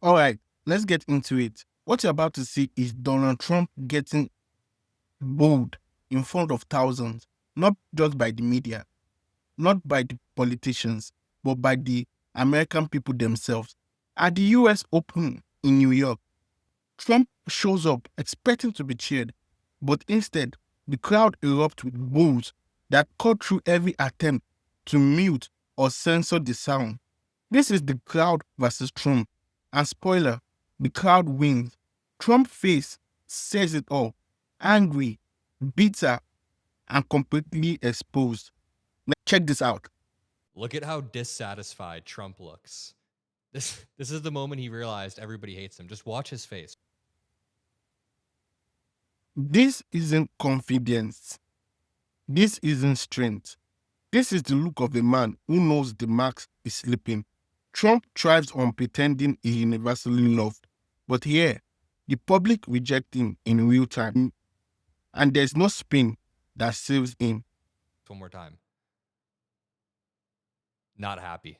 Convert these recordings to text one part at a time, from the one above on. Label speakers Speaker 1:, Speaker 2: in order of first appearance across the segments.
Speaker 1: All right, let's get into it. What you're about to see is Donald Trump getting booed in front of thousands, not just by the media, not by the politicians, but by the American people themselves. At the US Open in New York, Trump shows up expecting to be cheered, but instead, the crowd erupts with boos that cut through every attempt to mute or censor the sound. This is the crowd versus Trump. And spoiler, the crowd wins. Trump's face says it all. Angry, bitter, and completely exposed. Now, check this out.
Speaker 2: Look at how dissatisfied Trump looks. This is the moment he realized everybody hates him. Just watch his face.
Speaker 1: This isn't confidence. This isn't strength. This is the look of a man who knows the marks is slipping. Trump thrives on pretending he's universally loved. But here, the public reject him in real time. And there's no spin that saves him.
Speaker 2: One more time. Not happy.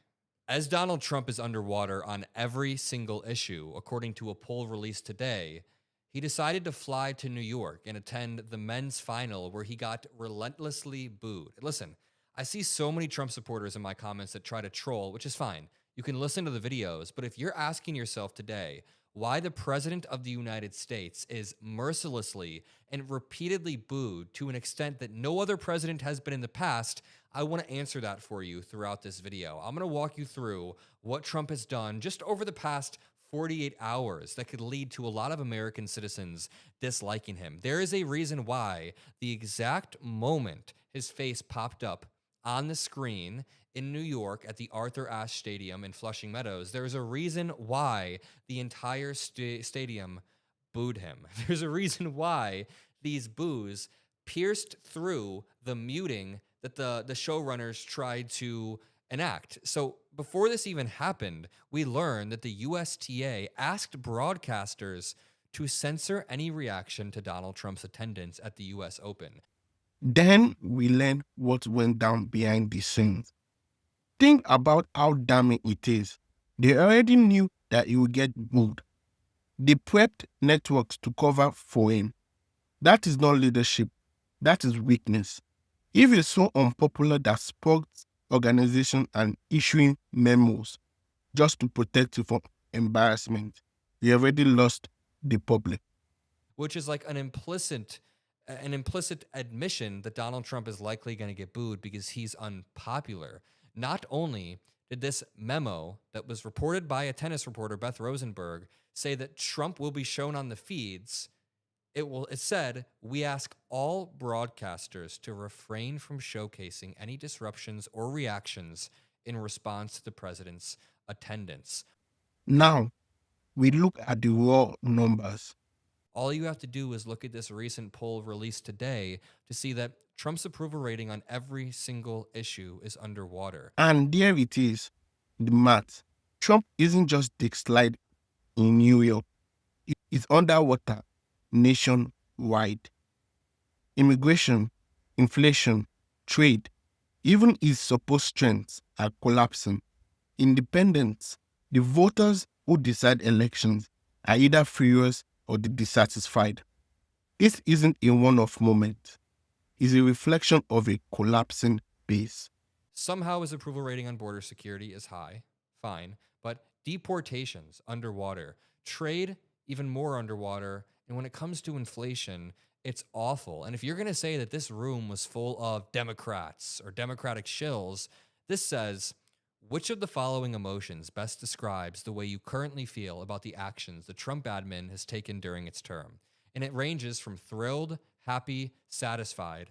Speaker 2: As Donald Trump is underwater on every single issue, according to a poll released today, he decided to fly to New York and attend the men's final where he got relentlessly booed. Listen, I see so many Trump supporters in my comments that try to troll, which is fine. You can listen to the videos, but if you're asking yourself today why the president of the United States is mercilessly and repeatedly booed to an extent that no other president has been in the past, I want to answer that for you throughout this video. I'm going to walk you through what Trump has done just over the past 48 hours that could lead to a lot of American citizens disliking him. There is a reason why the exact moment his face popped up on the screen in New York at the Arthur Ashe Stadium in Flushing Meadows, there's a reason why the entire stadium booed him. There's a reason why these boos pierced through the muting that the showrunners tried to enact. So before this even happened, we learned that the USTA asked broadcasters to censor any reaction to Donald Trump's attendance at the US Open.
Speaker 1: Then we learn what went down behind the scenes. Think about how damning it is. They already knew that he would get booed. They prepped networks to cover for him. That is not leadership. That is weakness. If it's so unpopular that sparked organization and issuing memos just to protect you from embarrassment, you already lost the public.
Speaker 2: Which is like an implicit admission that Donald Trump is likely going to get booed because he's unpopular. Not only did this memo that was reported by a tennis reporter, Beth Rosenberg, say that Trump will be shown on the feeds, it said, we ask all broadcasters to refrain from showcasing any disruptions or reactions in response to the president's attendance.
Speaker 1: Now, we look at the raw numbers.
Speaker 2: All you have to do is look at this recent poll released today to see that Trump's approval rating on every single issue is underwater.
Speaker 1: And there it is, the math. Trump isn't just Dick Slide in New York. It's underwater nationwide. Immigration, inflation, trade, even his supposed strengths are collapsing. Independents, the voters who decide elections, are either furious or dissatisfied. This isn't a one-off moment. It's a reflection of a collapsing base.
Speaker 2: Somehow his approval rating on border security is high, fine, but deportations underwater, trade even more underwater, and when it comes to inflation, it's awful. And if you're going to say that this room was full of Democrats or Democratic shills, this says, which of the following emotions best describes the way you currently feel about the actions the Trump admin has taken during its term? And it ranges from thrilled, happy, satisfied,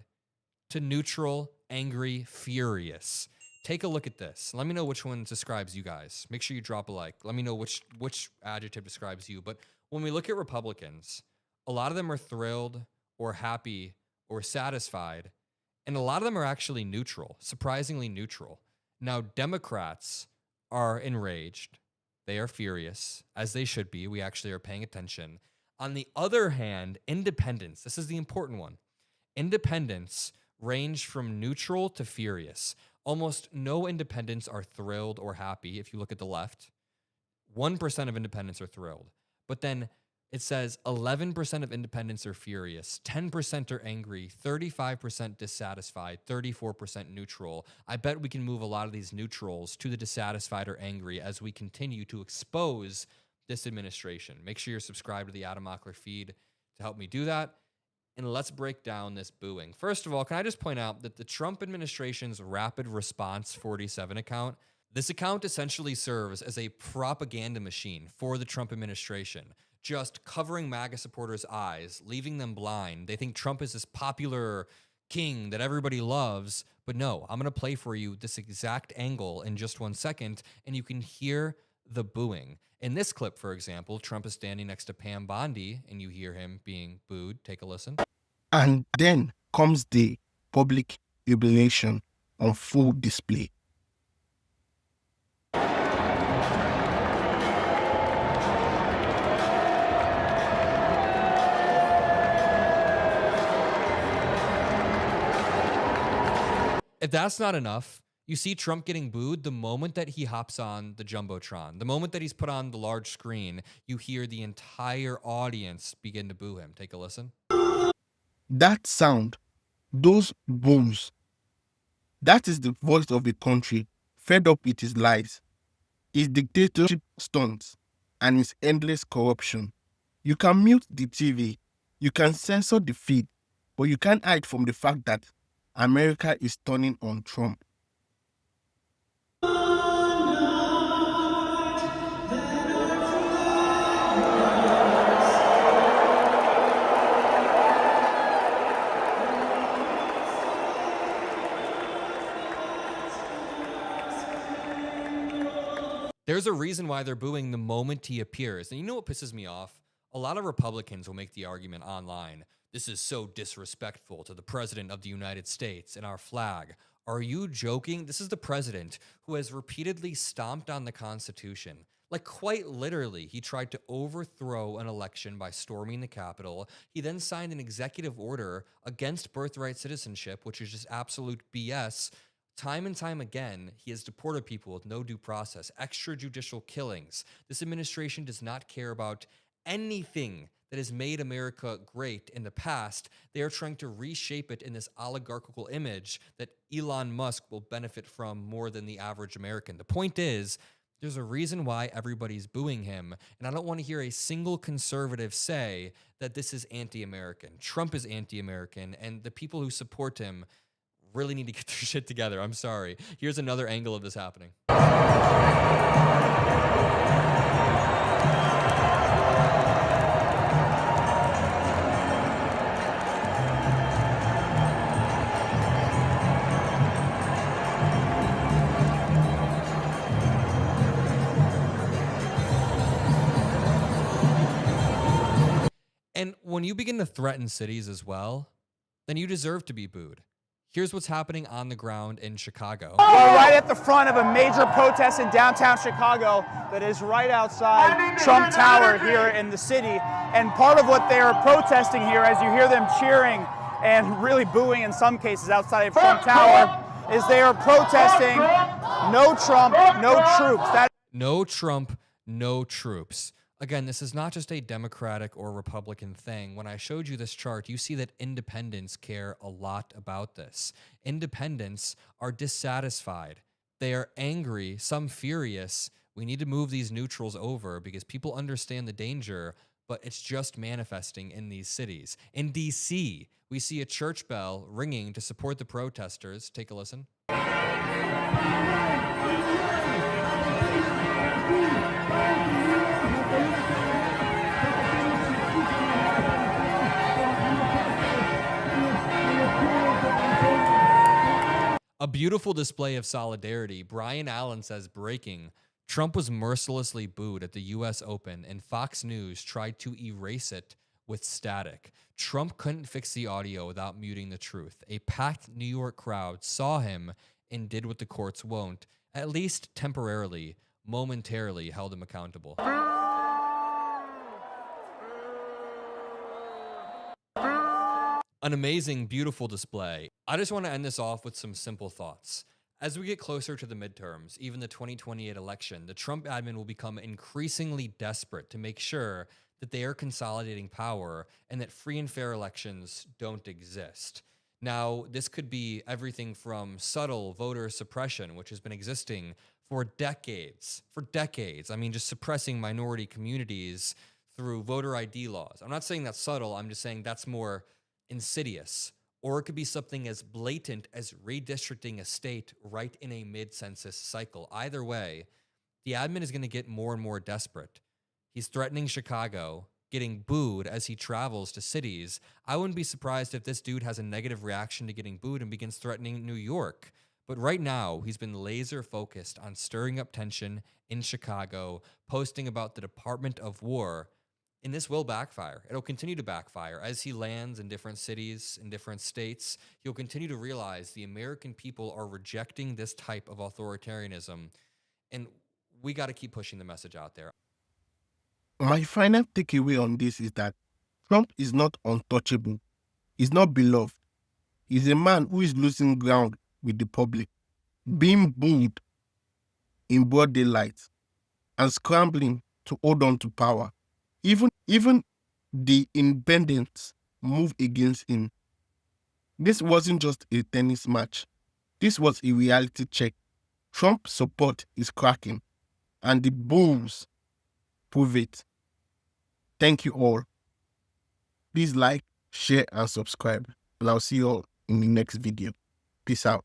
Speaker 2: to neutral, angry, furious. Take a look at this. Let me know which one describes you guys. Make sure you drop a like. Let me know which adjective describes you. But when we look at Republicans, a lot of them are thrilled or happy or satisfied, and a lot of them are actually neutral, surprisingly neutral. Now, Democrats are enraged. They are furious, as they should be. We actually are paying attention. On the other hand, independents, this is the important one. Independents range from neutral to furious. Almost no independents are thrilled or happy if you look at the left. 1% of independents are thrilled. But then it says 11% of independents are furious, 10% are angry, 35% dissatisfied, 34% neutral. I bet we can move a lot of these neutrals to the dissatisfied or angry as we continue to expose this administration. Make sure you're subscribed to the Adam Mockler feed to help me do that. And let's break down this booing. First of all, can I just point out that the Trump administration's Rapid Response 47 account, this account essentially serves as a propaganda machine for the Trump administration, just covering MAGA supporters' eyes, leaving them blind. They think Trump is this popular king that everybody loves. But no, I'm going to play for you this exact angle in just 1 second, and you can hear the booing. In this clip, for example, Trump is standing next to Pam Bondi, and you hear him being booed. Take a listen.
Speaker 1: And then comes the public humiliation on full display.
Speaker 2: If that's not enough, you see Trump getting booed the moment that he hops on the Jumbotron. The moment that he's put on the large screen, you hear the entire audience begin to boo him. Take a listen.
Speaker 1: That sound, those booms, that is the voice of a country fed up with his lies, his dictatorship stunts, and his endless corruption. You can mute the TV, you can censor the feed, but you can't hide from the fact that America is turning on Trump.
Speaker 2: There's a reason why they're booing the moment he appears. And you know what pisses me off? A lot of Republicans will make the argument online. This is so disrespectful to the President of the United States and our flag. Are you joking? This is the president who has repeatedly stomped on the Constitution. Like, quite literally, he tried to overthrow an election by storming the Capitol. He then signed an executive order against birthright citizenship, which is just absolute BS. Time and time again, he has deported people with no due process, extrajudicial killings. This administration does not care about anything that has made America great in the past. They are trying to reshape it in this oligarchical image that Elon Musk will benefit from more than the average American. The point is, there's a reason why everybody's booing him, and I don't want to hear a single conservative say that this is anti-American. Trump is anti-American, and the people who support him really need to get their shit together. I'm sorry. Here's another angle of this happening. And when you begin to threaten cities as well, then you deserve to be booed. Here's what's happening on the ground in Chicago.
Speaker 3: We're right at the front of a major protest in downtown Chicago that is right outside Trump Tower here in the city. And part of what they are protesting here, as you hear them cheering and really booing in some cases outside of Trump Tower, is they are protesting no Trump, no troops.
Speaker 2: No Trump, no troops. Again, this is not just a Democratic or Republican thing. When I showed you this chart, you see that independents care a lot about this. Independents are dissatisfied. They are angry, some furious. We need to move these neutrals over because people understand the danger, but it's just manifesting in these cities. In DC, we see a church bell ringing to support the protesters. Take a listen. A beautiful display of solidarity. Brian Allen says, breaking, Trump was mercilessly booed at the U.S. Open, and Fox News tried to erase it with static. Trump couldn't fix the audio without muting the truth. A packed New York crowd saw him and did what the courts won't, at least temporarily, momentarily held him accountable. An amazing, beautiful display. I just want to end this off with some simple thoughts. As we get closer to the midterms, even the 2028 election, the Trump admin will become increasingly desperate to make sure that they are consolidating power and that free and fair elections don't exist. Now, this could be everything from subtle voter suppression, which has been existing for decades. I mean, just suppressing minority communities through voter ID laws. I'm not saying that's subtle, I'm just saying that's more insidious. Or it could be something as blatant as redistricting a state right in a mid-census cycle. Either way, the admin is going to get more and more desperate. He's threatening Chicago, getting booed as he travels to cities. I wouldn't be surprised if this dude has a negative reaction to getting booed and begins threatening New York. But right now, he's been laser focused on stirring up tension in Chicago, posting about the Department of War. And this will backfire. It'll continue to backfire. As he lands in different cities, in different states, he'll continue to realize the American people are rejecting this type of authoritarianism. And we got to keep pushing the message out there.
Speaker 1: My final takeaway on this is that Trump is not untouchable. He's not beloved. He's a man who is losing ground with the public, being booed in broad daylight, and scrambling to hold on to power. Even the independents move against him. This wasn't just a tennis match. This was a reality check. Trump's support is cracking, and the bulls prove it. Thank you all. Please like, share, and subscribe. And I'll see you all in the next video. Peace out.